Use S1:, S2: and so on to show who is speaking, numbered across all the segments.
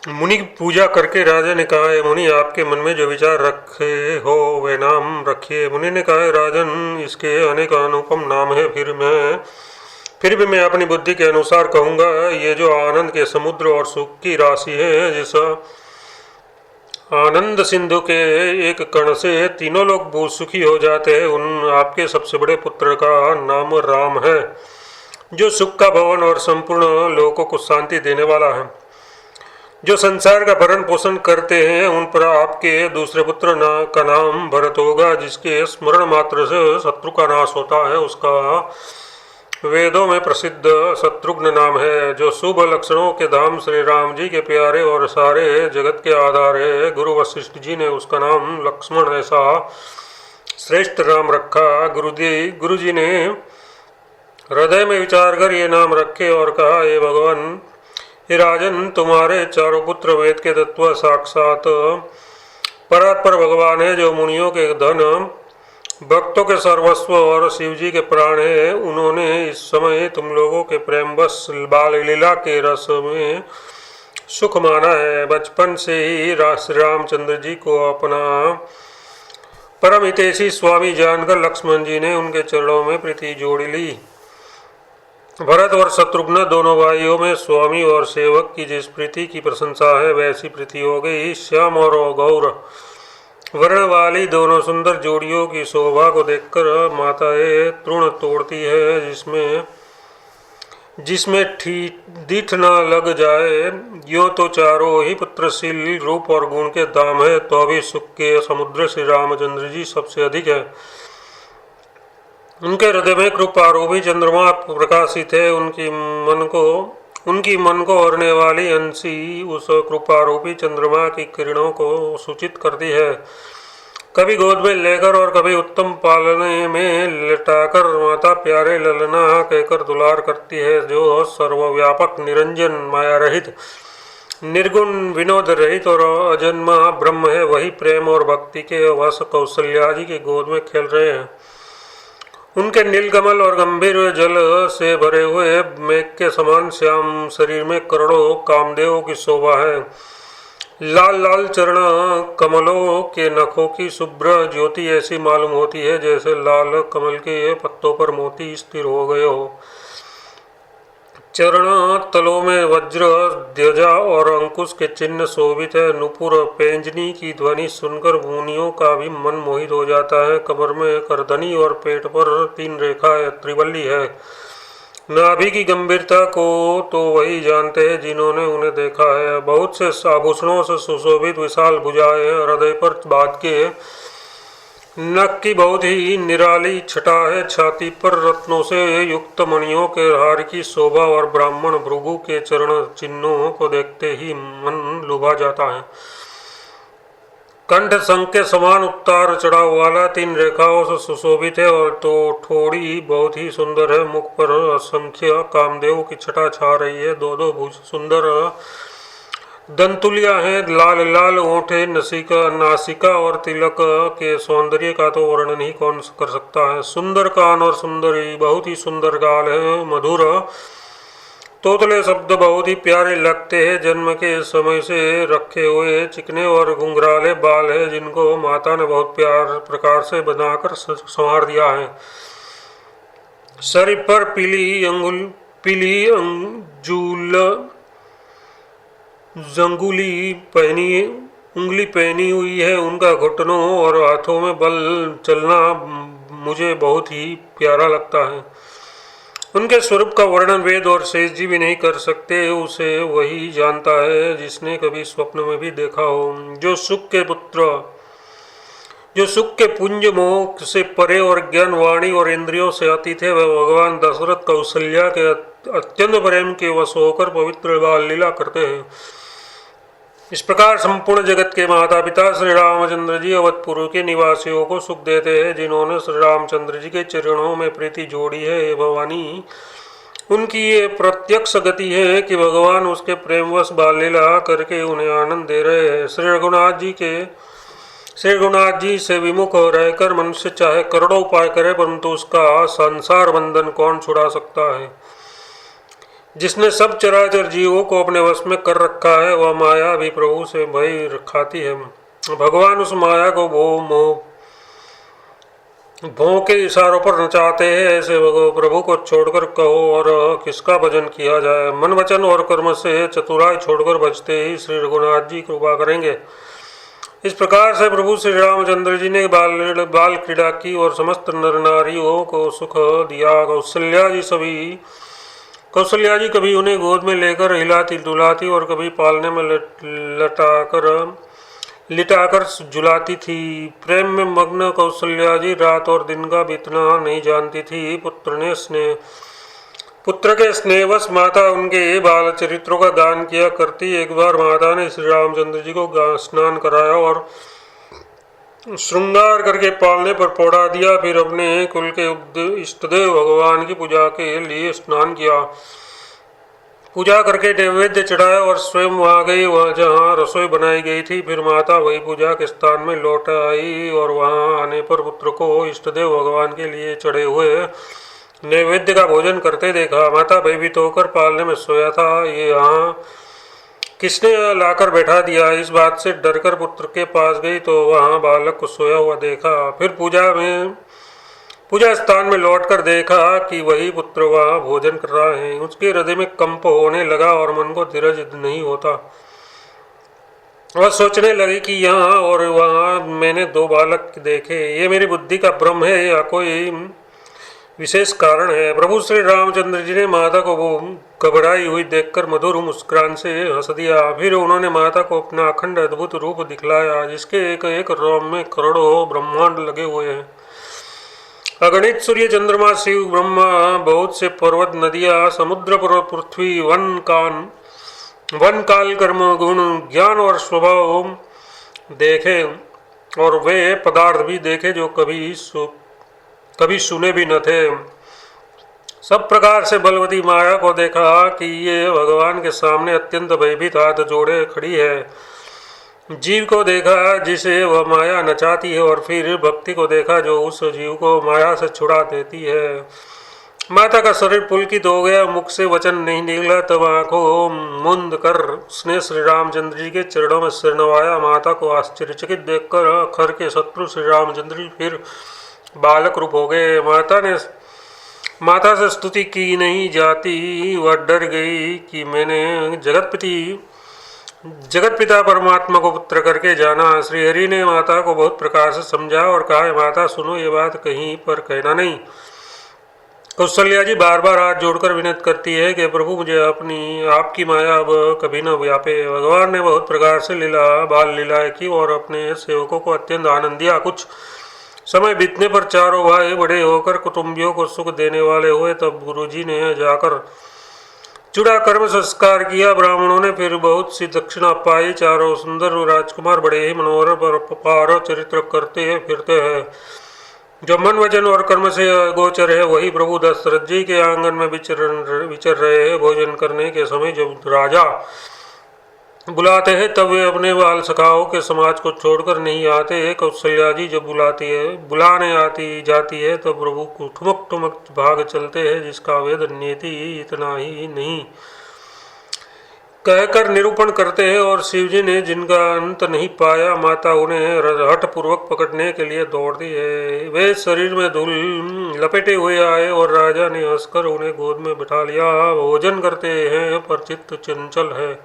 S1: मुनि की पूजा करके राजा ने कहा, है मुनि, आपके मन में जो विचार रखे हो वे नाम रखिए। मुनि ने कहा, राजन, इसके अनेक अनुपम नाम है, फिर भी मैं अपनी बुद्धि के अनुसार कहूँगा। ये जो आनंद के समुद्र और सुख की राशि है, जिस आनंद सिंधु के एक कण से तीनों लोग सुखी हो जाते हैं, उन आपके सबसे बड़े पुत्र का नाम राम है, जो सुख का भवन और संपूर्ण लोगों को शांति देने वाला है। जो संसार का भरण पोषण करते हैं, उन पर आपके दूसरे पुत्र का नाम भरत होगा, जिसके स्मरण मात्र से शत्रु का नाश होता है। उसका वेदों में प्रसिद्ध शत्रुघ्न नाम है। जो शुभ लक्षणों के धाम श्री राम जी के प्यारे और सारे जगत के आधार है, गुरु वशिष्ठ जी ने उसका नाम लक्ष्मण ऐसा श्रेष्ठ नाम रखा। गुरु जी ने हृदय में विचार कर ये नाम रखे और कहा, हे भगवान, हे राजन, तुम्हारे चारों पुत्र वेद के तत्व साक्षात परात्पर भगवान है, जो मुनियों के धन, भक्तों के सर्वस्व और शिव जी के प्राण है। उन्होंने इस समय तुम लोगों के प्रेम बस बाल लीला के रस में सुख माना है। बचपन से ही श्री रामचंद्र जी को अपना परम हितैषी स्वामी जानकर लक्ष्मण जी ने उनके चरणों में प्रीति जोड़ ली। भरत और शत्रुघ्न दोनों भाइयों में स्वामी और सेवक की जिस प्रीति की प्रशंसा है, वैसी प्रीति हो गई। श्याम और गौर वर्ण वाली दोनों सुंदर जोड़ियों की शोभा को देखकर माताएं तृण तोड़ती है, जिसमें दीठ न लग जाए। यो तो चारों ही पुत्रशील रूप और गुण के दाम है, तो भी सुख के समुद्र श्री रामचंद्र जी सबसे अधिक है। उनके हृदय में कृपारूपी चंद्रमा प्रकाशित है। उनकी मन को हरने वाली हंसी उस कृपारूपी चंद्रमा की किरणों को सूचित करती है। कभी गोद में लेकर और कभी उत्तम पालने में लटाकर माता प्यारे ललना कहकर दुलार करती है। जो सर्वव्यापक, निरंजन, माया रहित, निर्गुण, विनोद रहित और अजन्मा ब्रह्म है, वही प्रेम और भक्ति के वश कौशल्या जी की गोद में खेल रहे हैं। उनके नीलकमल और गंभीर जल से भरे हुए मेघ के समान श्याम शरीर में करोड़ों कामदेवों की शोभा है। लाल लाल चरण कमलों के नखों की शुभ्र ज्योति ऐसी मालूम होती है जैसे लाल कमल के पत्तों पर मोती स्थिर हो गए हो। चरण तलों में वज्र, ध्वजा और अंकुश के चिन्ह शोभित है। नुपुर पेंजनी की ध्वनि सुनकर मुनियों का भी मन मोहित हो जाता है। कमर में करधनी और पेट पर 3 रेखा त्रिवल्ली है। नाभि की गंभीरता को तो वही जानते हैं जिन्होंने उन्हें देखा है। बहुत से आभूषणों से सुशोभित विशाल भुजाएं, हृदय पर बात के नक की बहुत ही निराली छटा है। छाती पर रत्नों से युक्त मणियों के हार की शोभा और ब्राह्मण भृगु के चरण चिन्हों को देखते ही मन लुभा जाता है। कंठ शंख के समान उतार चढ़ाव वाला 3 रेखाओं से सुशोभित है और तो ठोड़ी बहुत ही सुंदर है। मुख पर असंख्य कामदेव की छटा छा रही है। 2 भुज सुंदर दंतुलिया हैं। लाल लाल ओंठे, नासिका और तिलक के सौंदर्य का तो वर्णन ही कौन कर सकता है। सुंदर कान और सुंदरी, बहुत ही सुंदर गाल है। मधुर तोतले शब्द बहुत ही प्यारे लगते हैं। जन्म के समय से रखे हुए चिकने और घुंघराले बाल है, जिनको माता ने बहुत प्यार प्रकार से बनाकर संवार दिया है। शरीर पर पीली उंगली पहनी हुई है। उनका घुटनों और हाथों में बल चलना मुझे बहुत ही प्यारा लगता है। उनके स्वरूप का वर्णन वेद और शेष जी भी नहीं कर सकते। उसे वही जानता है जिसने कभी स्वप्न में भी देखा हो। जो सुख के पुंज मोह से परे और ज्ञान, वाणी और इंद्रियों से अतीत है, वह भगवान दशरथ कौशल्या के अत्यंत प्रेम के वश होकर पवित्र बाल लीला करते हैं। इस प्रकार संपूर्ण जगत के माता पिता श्री रामचंद्र जी अवधपुर के निवासियों को सुख देते हैं। जिन्होंने श्री रामचंद्र जी के चरणों में प्रीति जोड़ी है, हे भवानी, उनकी ये प्रत्यक्ष गति है कि भगवान उसके प्रेमवश बाल लीला करके उन्हें आनंद दे रहे हैं। श्री रघुनाथ जी से विमुख रहकर मनुष्य चाहे करोड़ों उपाय करे, परंतु उसका संसार बंधन कौन छुड़ा सकता है। जिसने सब चराचर जीवों को अपने वश में कर रखा है, वह माया भी प्रभु से भय खाती है। भगवान उस माया को भों के इशारों पर नचाते हैं। ऐसे प्रभु को छोड़कर कहो और किसका भजन किया जाए। मन वचन और कर्म से चतुराई छोड़कर बचते ही श्री रघुनाथ जी कृपा करेंगे। इस प्रकार से प्रभु श्री रामचंद्र जी ने बाल क्रीड़ा की और समस्त नर नारियों को सुख दिया। कौशल्या जी कभी उन्हें गोद में लेकर हिलाती डुलाती और कभी पालने में लिटाकर झुलाती थी। प्रेम में मग्न कौशल्या जी रात और दिन का बीतना नहीं जानती थी। पुत्र के स्नेहवश माता उनके बाल चरित्रों का गान किया करती। एक बार माता ने श्री रामचंद्र जी को स्नान कराया और श्रृंगार करके पालने पर पौड़ा दिया। फिर अपने कुल के इष्टदेव भगवान की पूजा के लिए स्नान किया। पूजा करके नैवेद्य चढ़ाया और स्वयं वहाँ गई, वहाँ जहाँ रसोई बनाई गई थी। फिर माता वही पूजा के स्थान में लौट आई और वहाँ आने पर पुत्र को इष्टदेव भगवान के लिए चढ़े हुए नैवेद्य का भोजन करते देखा। माता भयभीत होकर पालने में सोया था। ये यहाँ किसने लाकर बैठा दिया? इस बात से डरकर पुत्र के पास गई तो वहाँ बालक को सोया हुआ देखा। फिर पूजा स्थान में लौटकर देखा कि वही पुत्र वहाँ भोजन कर रहा है। उसके हृदय में कंप होने लगा और मन को धीरज नहीं होता। वह सोचने लगी कि यहाँ और वहाँ मैंने दो बालक देखे, ये मेरी बुद्धि का भ्रम है या कोई विशेष कारण है। प्रभु श्री रामचंद्र जी ने माता को वो घबराई हुई देखकर मधुर मुस्कुरान से हंस दिया। फिर उन्होंने माता को अपना अखंड अद्भुत रूप दिखलाया, जिसके एक एक रोम में करोड़ों ब्रह्मांड लगे हुए हैं। अगणित सूर्य चंद्रमा शिव ब्रह्मा, बहुत से पर्वत नदियाँ, समुद्र पृथ्वी, वन काल कर्म गुण ज्ञान और स्वभाव देखे और वे पदार्थ भी देखे जो कभी सुने भी न थे। सब प्रकार से बलवती माया को देखा कि ये भगवान के सामने अत्यंत भयभीत हाथ जोड़े खड़ी है। जीव को देखा जिसे वह माया नचाती है और फिर भक्ति को देखा जो उस जीव को माया से छुड़ा देती है। माता का शरीर पुलकित हो गया, मुख से वचन नहीं निकला। तब आंखों मूंद कर उसने श्री रामचंद्र जी के चरणों में सिर नवाया। माता को आश्चर्यचकित देखकर खर के शत्रु श्री रामचंद्र जी फिर बालक रूप हो गए। माता से स्तुति की नहीं जाती। वह डर गई कि मैंने जगत पिता परमात्मा को पुत्र करके जाना। श्री हरि ने माता को बहुत प्रकार से समझा और कहा, माता सुनो, ये बात कहीं पर कहना नहीं। कौशल्या जी बार बार हाथ जोड़कर विनती करती है कि प्रभु मुझे आपकी माया अब कभी न व्यापे। भगवान ने बहुत प्रकार से बाल लीलाएं की और अपने सेवकों को अत्यंत आनंद दिया। कुछ समय बीतने पर चारों भाई बड़े होकर कुटुंबियों को सुख देने वाले हुए। तब गुरुजी ने जाकर चूड़ा कर्म संस्कार किया। ब्राह्मणों ने फिर बहुत सी दक्षिणा पाई। चारों सुंदर राजकुमार बड़े ही मनोहर पर चरित्र करते फिरते हैं। जो मन वचन और कर्म से गोचर है वही प्रभु दशरथ जी के आंगन में विचर रहे हैं। भोजन करने के समय जब राजा बुलाते हैं तब वे अपने बाल सखाओं के समाज को छोड़कर नहीं आते। कौशल्या जी जब बुलाने जाती है तब प्रभु को ठुमक ठुमक भाग चलते हैं, जिसका वेद नीति इतना ही नहीं कहकर निरूपण करते हैं। और शिवजी ने जिनका अंत नहीं पाया, माता उन्हें हठ पूर्वक पकड़ने के लिए दौड़ती है। वे शरीर में धूल लपेटे हुए आए और राजा ने हंसकर उन्हें गोद में बिठा लिया। भोजन करते हैं पर चित्त चंचल है।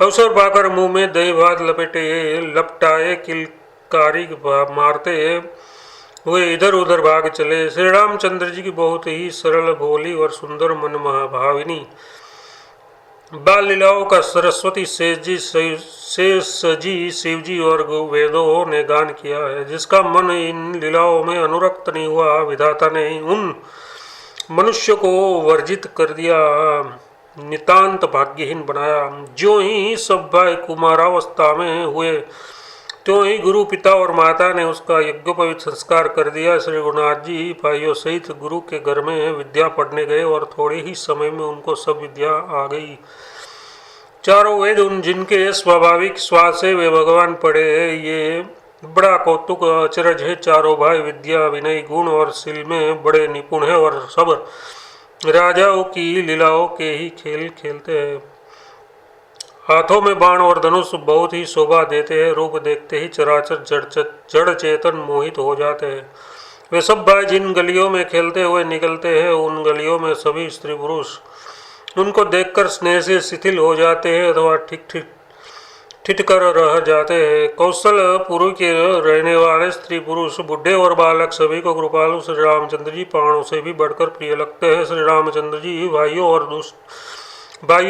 S1: अवसर पाकर मुंह में दही भात लपटाए किलकारी मारते हुए इधर उधर भाग चले। श्री रामचंद्र जी की बहुत ही सरल भोली और सुंदर मनभाविनी बाल लीलाओं का सरस्वती शेष जी शिवजी और वेदों ने गान किया है। जिसका मन इन लीलाओं में अनुरक्त नहीं हुआ, विधाता ने उन मनुष्य को वर्जित कर दिया, नितांत भाग्यहीन बनाया। जो ही सब भाई कुमारावस्था में हुए त्यों ही गुरु पिता और माता ने उसका यज्ञोपवीत संस्कार कर दिया। श्री गुरुनाथ जी भाइयों सहित गुरु के घर में विद्या पढ़ने गए और थोड़े ही समय में उनको सब विद्या आ गई। चारों वेद उन जिनके स्वाभाविक श्वास से वे भगवान पढ़े। ये बड़ा कौतुक अचरज है। चारों भाई विद्या विनय गुण और शील में बड़े निपुण है और सब राजाओं की लीलाओं के ही खेल खेलते हैं। हाथों में बाण और धनुष बहुत ही शोभा देते हैं। रूप देखते ही चराचर जड़ चेतन मोहित हो जाते हैं। वे सब भाई जिन गलियों में खेलते हुए निकलते हैं, उन गलियों में सभी स्त्री पुरुष उनको देखकर स्नेह से शिथिल हो जाते हैं अथवा ठिठ कर रह जाते हैं। कौशलपुर के रहने वाले स्त्री पुरुष, बुढ़े और बालक सभी को कृपालु श्री रामचंद्र जी प्राणों से भी बढ़कर प्रिय लगते हैं। श्री रामचंद्र जी भाइयों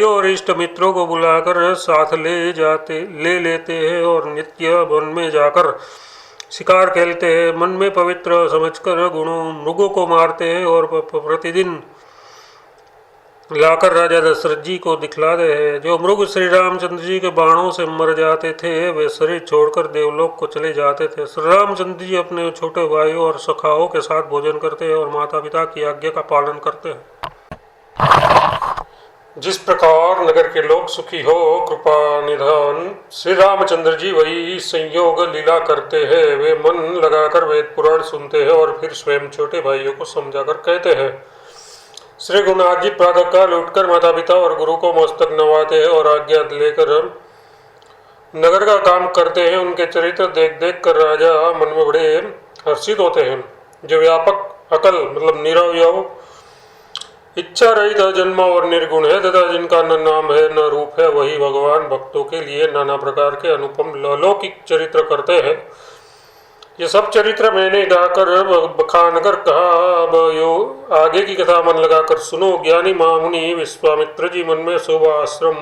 S1: और इष्ट मित्रों को बुलाकर साथ ले लेते हैं और नित्य वन में जाकर शिकार खेलते हैं। मन में पवित्र समझकर मृगों को मारते हैं और प्रतिदिन लाकर राजा दशरथ जी को दिखलाते हैं। जो मृग श्री रामचंद्र जी के बाणों से मर जाते थे, वे शरीर छोड़कर देवलोक को चले जाते थे। श्री रामचंद्र जी अपने छोटे भाइयों और सखाओं के साथ भोजन करते हैं और माता पिता की आज्ञा का पालन करते हैं। जिस प्रकार नगर के लोग सुखी हो कृपा निधान श्री रामचंद्र जी वही संयोग लीला करते हैं। वे मन लगाकर वेद पुराण सुनते हैं और फिर स्वयं छोटे भाइयों को समझाकर कहते हैं। श्री गुरुनाथ जी प्रातः काल उठकर माता पिता और गुरु को मस्तक नवाते हैं और आज्ञा लेकर नगर का काम करते हैं। उनके चरित्र देख देख कर राजा मन में बड़े हर्षित होते हैं। जो व्यापक अकल मतलब निरवयव इच्छा रहित जन्म और निर्गुण है तथा जिनका न नाम है न रूप है, वही भगवान भक्तों के लिए नाना प्रकार के अनुपम अलौकिक चरित्र करते हैं। ये सब चरित्र मैंने गाकर बखान कर कहा। अब यो आगे की कथा मन लगाकर सुनो। ज्ञानी महामुनि विश्वामित्र जी मन में शुभ आश्रम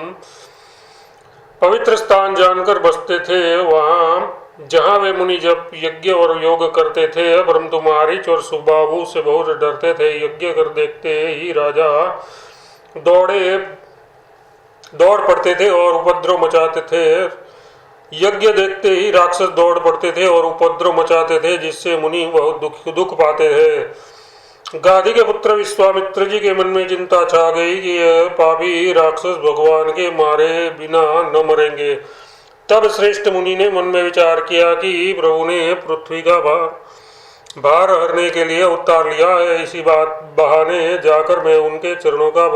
S1: पवित्र स्थान जानकर बसते थे। वहाँ जहाँ वे मुनि जब यज्ञ और योग करते थे, परंतु मारीच और सुबाहु से बहुत डरते थे। यज्ञ कर देखते ही राजा दौड़ पड़ते थे और उपद्रव मचाते थे। यज्ञ देखते ही राक्षस दौड़ पड़ते थे और उपद्रव मचाते थे, जिससे मुनि बहुत दुख पाते थे। गाधी के पुत्र विश्वामित्र जी के मन में चिंता छा गई कि यह पापी राक्षस भगवान के मारे बिना न मरेंगे। तब श्रेष्ठ मुनि ने मन में विचार किया कि प्रभु ने पृथ्वी का भार हरने के लिए उतार लिया है। इसी बहाने जाकर मैं उनके चरणों का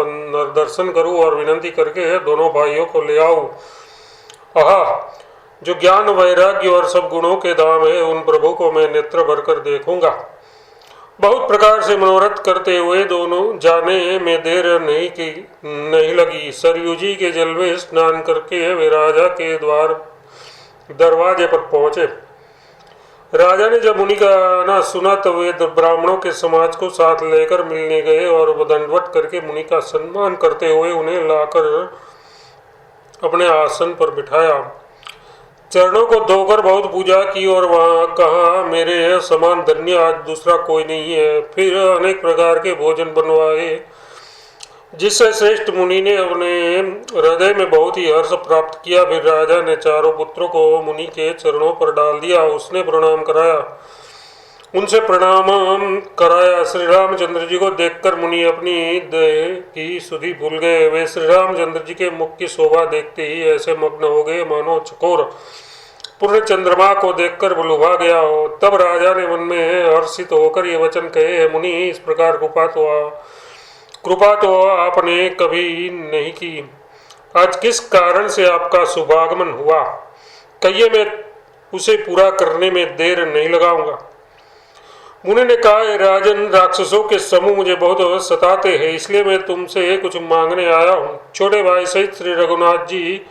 S1: दर्शन करूं और विनती करके दोनों भाइयों को ले आऊं। आहा, जो ज्ञान वैराग्य और सब गुणों के धाम है, उन प्रभु को मैं नेत्र भरकर देखूंगा। बहुत प्रकार से मनोरथ करते हुए दोनों जाने में देर नहीं लगी। सरयू जी के जल में स्नान करके वे राजा के दरवाजे पर पहुंचे। राजा ने जब मुनि का आना सुना तो वे ब्राह्मणों के समाज को साथ लेकर मिलने गए और दंडवत करके मुनि का सम्मान करते हुए उन्हें लाकर अपने आसन पर बिठाया। चरणों को धोकर बहुत पूजा की और वहाँ कहा, मेरे समान धन्य आज दूसरा कोई नहीं है। फिर अनेक प्रकार के भोजन बनवाए, जिससे श्रेष्ठ मुनि ने अपने हृदय में बहुत ही हर्ष प्राप्त किया। फिर राजा ने चारों पुत्रों को मुनि के चरणों पर डाल दिया। उसने उनसे प्रणाम कराया। श्री रामचंद्र जी को देखकर मुनि अपनी देह की सुधि भूल गए। वे श्री रामचंद्र जी के मुख की शोभा देखते ही ऐसे मग्न हो गए मानो चकोर पूर्ण चंद्रमा को देखकर लुभा गया हो। तब राजा ने मन में हर्षित होकर ये वचन कहे, मुनि इस प्रकार कृपा तो आपने कभी नहीं की। आज किस कारण से आपका शुभागमन हुआ, कहिए, मैं उसे पूरा करने में देर नहीं लगाऊंगा। मुनि ने कहा, राजन, राक्षसों के समूह मुझे बहुत सताते हैं, इसलिए मैं तुमसे कुछ मांगने आया हूँ। छोटे भाई सहित श्री रघुनाथ जी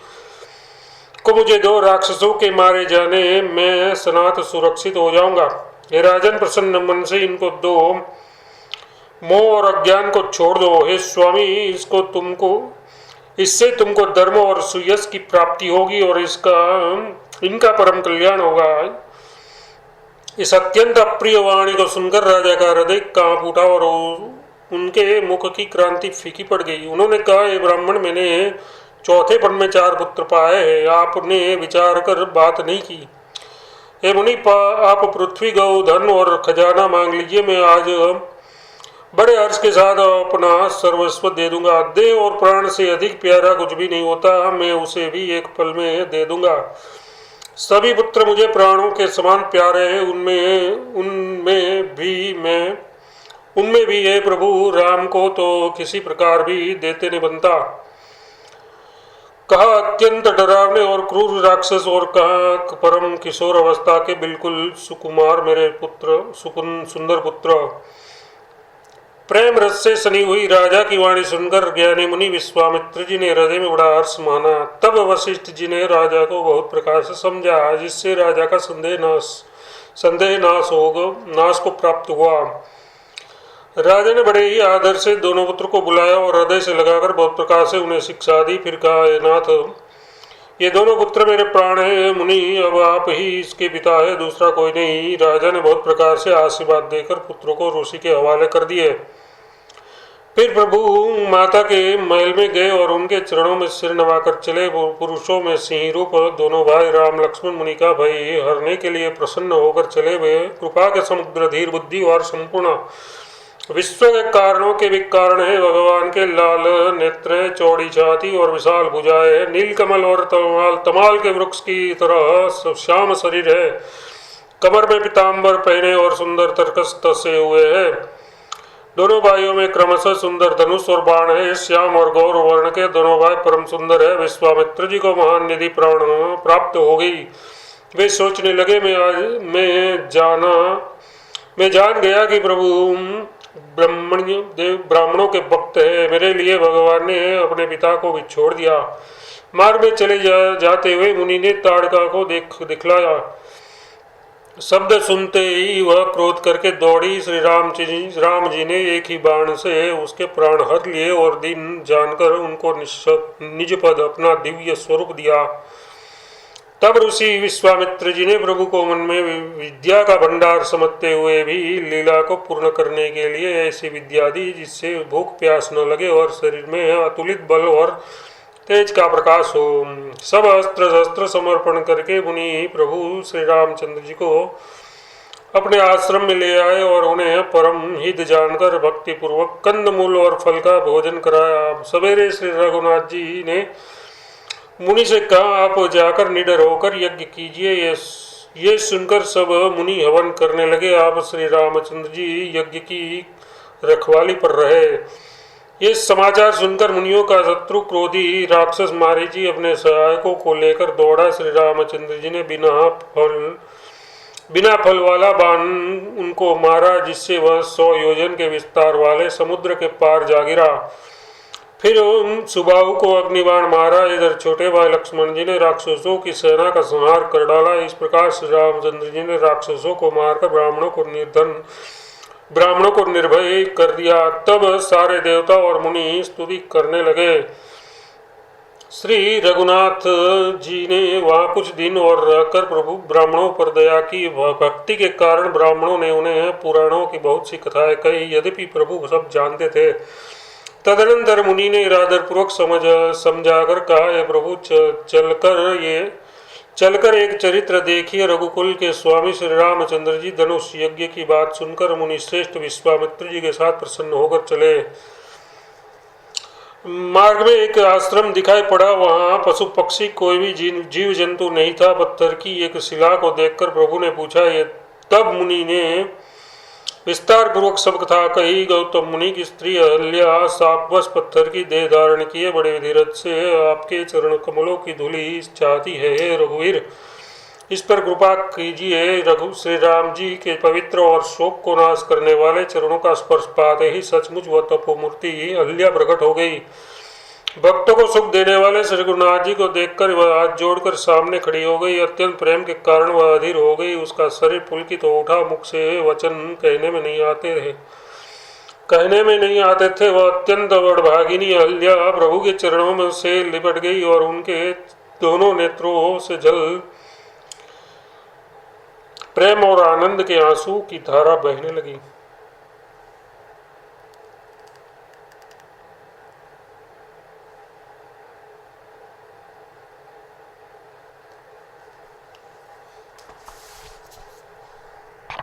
S1: को मुझे 2 राक्षसों के मारे जाने में सनात सुरक्षित हो जाऊंगा। हे राजन, प्रसन्न मन से इनको 2 मोह और अज्ञान को छोड़ दो। हे स्वामी, इससे तुमको धर्म और सुयश की प्राप्ति होगी और इनका परम कल्याण होगा। इस अत्यंत अप्रिय वाणी को सुनकर राजा का हृदय कांप उठा और उनके मुख की क्रांति फीकी पड़ गई। उन्होंने कहा, हे ब्राह्मण, मैंने चौथे पन में 4 पुत्र पाए हैं, आपने विचार कर बात नहीं की। हे मुनि, आप पृथ्वी, गौ, धन और खजाना मांग लीजिए, मैं आज बड़े हर्ष के साथ अपना सर्वस्व दे दूंगा। देह और प्राण से अधिक प्यारा कुछ भी नहीं होता, मैं उसे भी एक पल में दे दूंगा। सभी पुत्र मुझे प्राणों के समान प्यारे हैं, उनमें भी मैं उनमें भी ये प्रभु राम को तो किसी प्रकार भी देते नहीं बनता। कहा अत्यंत डरावने और क्रूर राक्षस, और कहा परम किशोर अवस्था के बिल्कुल सुकुमार मेरे पुत्र सुंदर पुत्र। प्रेम रस से सनी हुई राजा की वाणी सुनकर ज्ञानी मुनि विश्वामित्र जी ने हृदय में बड़ा हर्ष माना। तब वशिष्ठ जी ने राजा को बहुत प्रकार से समझा, जिससे राजा का संदेह नाश को प्राप्त हुआ। राजा ने बड़े ही आदर से दोनों पुत्र को बुलाया और हृदय से लगाकर बहुत प्रकार से उन्हें शिक्षा दी। फिर कहा, हे नाथ, ये दोनों पुत्र मेरे प्राण है मुनि, अब आप ही इसके पिता है, दूसरा कोई नहीं। राजा ने बहुत प्रकार से आशीर्वाद देकर पुत्रों को ऋषि के हवाले कर दिए। फिर प्रभु माता के महल में गए और उनके चरणों में सिर नवाकर चले। पुरुषों में सिंह रूप दोनों भाई राम लक्ष्मण मुनि का भय हरने के लिए प्रसन्न होकर चले। वे कृपा के समुद्र, धीर बुद्धि और संपूर्ण विश्व के कारणों के भी कारण है। भगवान के लाल नेत्र, चौड़ी छाती और विशाल भुजाएं, नीलकमल और तमाल के वृक्ष की तरह श्याम शरीर है। कमर में पीताम्बर पहने और सुंदर तरकस तसे हुए है। दोनों भाइयों में क्रमशः सुंदर धनुष और बाण है। श्याम और गौर वर्ण के दोनों भाई परम सुंदर है। विश्वामित्र जी को महान निधि प्राप्त हो गई। वे सोचने लगे, मैं जान गया कि प्रभु ब्राह्मणों के भक्त है। मेरे लिए भगवान ने अपने पिता को भी छोड़ दिया। मार्ग में चले जाते हुए मुनि ने ताड़का को दिखलाया। शब्द सुनते ही वह क्रोध करके दौड़ी। श्री राम जी ने एक ही बाण से उसके प्राण हर लिए और दिन जानकर उनको निज पद अपना दिव्य स्वरूप दिया। तब ऋषि विश्वामित्र जी ने प्रभु को मन में विद्या का भंडार समझते हुए भी लीला को पूर्ण करने के लिए ऐसी विद्या दी जिससे भूख प्यास न लगे और शरीर में अतुलित बल और तेज का प्रकाश हो। सब अस्त्र शस्त्र समर्पण करके मुनि प्रभु श्री रामचंद्र जी को अपने आश्रम में ले आए और उन्हें परम हित जानकर भक्ति पूर्वक कंदमूल और फल का भोजन कराया। सवेरे श्री रघुनाथ जी ने मुनि से कहा, आप जाकर निडर होकर यज्ञ कीजिए। ये सुनकर सब मुनि हवन करने लगे। आप श्री रामचंद्र जी यज्ञ की रखवाली पर रहे। ये समाचार सुनकर मुनियों का शत्रु क्रोधी राक्षस मारीची अपने सहायकों को लेकर दौड़ा। श्री रामचंद्र जी ने बिना फल वाला बाण उनको मारा, जिससे वह 100 योजन के विस्तार वाले समुद्र के पार जा गिरा। फिर सुबाहु को अग्निबाण मारा। इधर छोटे भाई लक्ष्मण जी ने राक्षसों की सेना का संहार कर डाला। इस प्रकार श्री रामचंद्र जी ने राक्षसों को मारकर ब्राह्मणों को निर्भय कर दिया। तब सारे देवता और मुनि स्तुति करने लगे। श्री रघुनाथ जी ने वहाँ कुछ दिन और रहकर प्रभु ब्राह्मणों पर दया की। भक्ति के कारण ब्राह्मणों ने उन्हें पुराणों की बहुत सी कथाएं कही, यद्यपि प्रभु सब जानते थे। तदनंतर मुनि ने इरादर पूर्वक समझाकर कहा, हे प्रभु, चलकर एक चरित्र देखिए। रघुकुल के स्वामी श्री रामचंद्र जी धनुष यज्ञ की बात सुनकर मुनि श्रेष्ठ विश्वामित्र जी के साथ प्रसन्न होकर चले। मार्ग में एक आश्रम दिखाई पड़ा। वहां पशु पक्षी कोई भी जीव जंतु नहीं था। पत्थर की एक शिला को देखकर प्रभु ने पूछा। तब मुनि ने विस्तार पूर्वक सब कथा कही। गौतम मुनि की स्त्री अहल्या सापवश पत्थर की देह धारण किए बड़े धीरज से आपके चरण कमलों की धूलि चाहती है। रघुवीर, इस पर कृपा कीजिए। श्री राम जी के पवित्र और शोक को नाश करने वाले चरणों का स्पर्श पाते ही सचमुच वह तपोमूर्ति अहल्या प्रकट हो गई। भक्तों को सुख देने वाले श्री गुरुनाथ जी को देखकर वह हाथ जोड़कर सामने खड़ी हो गई। अत्यंत प्रेम के कारण वह अधीर हो गई। उसका शरीर पुलकित हो उठा। मुख से वचन कहने में नहीं आते थे। वह अत्यंत बड़भागिनी अहल्या प्रभु के चरणों में से लिपट गई और उनके दोनों नेत्रों से जल प्रेम और आनंद के आंसू की धारा बहने लगी।